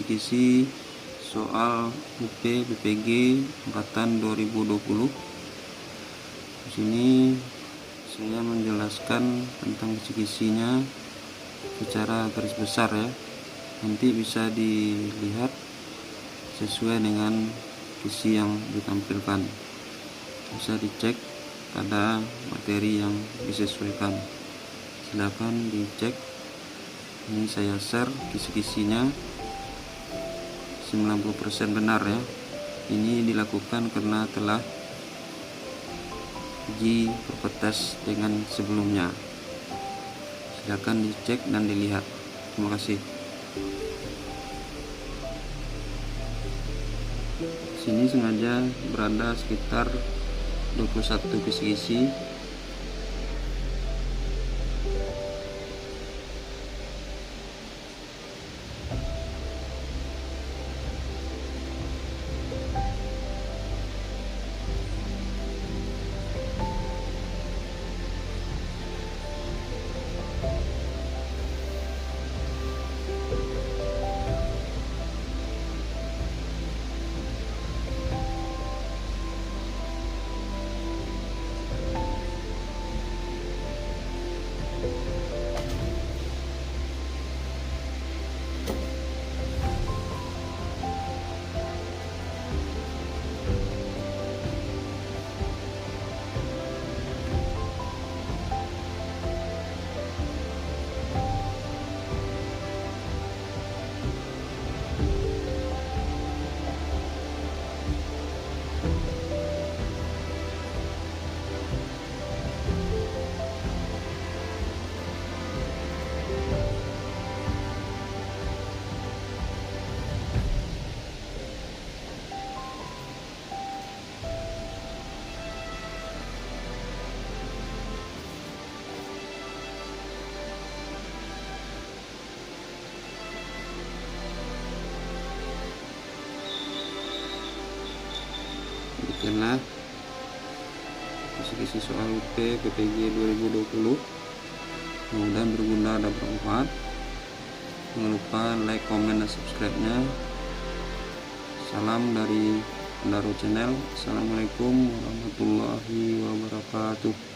kisi-kisi soal UP PPG angkatan 2020. Di sini saya menjelaskan tentang kisi-kisinya secara garis besar ya. Nanti bisa dilihat sesuai dengan kisi yang ditampilkan. Bisa dicek pada materi yang disesuaikan. Silakan dicek. Ini saya share kisi-kisinya 90% benar ya. Ini dilakukan karena telah uji perpetes dengan sebelumnya. Silakan dicek dan dilihat. Terima kasih. Sini sengaja berada sekitar 21 kisi-kisi. Demikianlah kisi-kisi soal UP PPG 2020. Mudah-mudahan berguna dan bermanfaat. Jangan lupa like, komen, dan subscribe-nya. Salam dari Pendaro Channel. Assalamualaikum warahmatullahi wabarakatuh.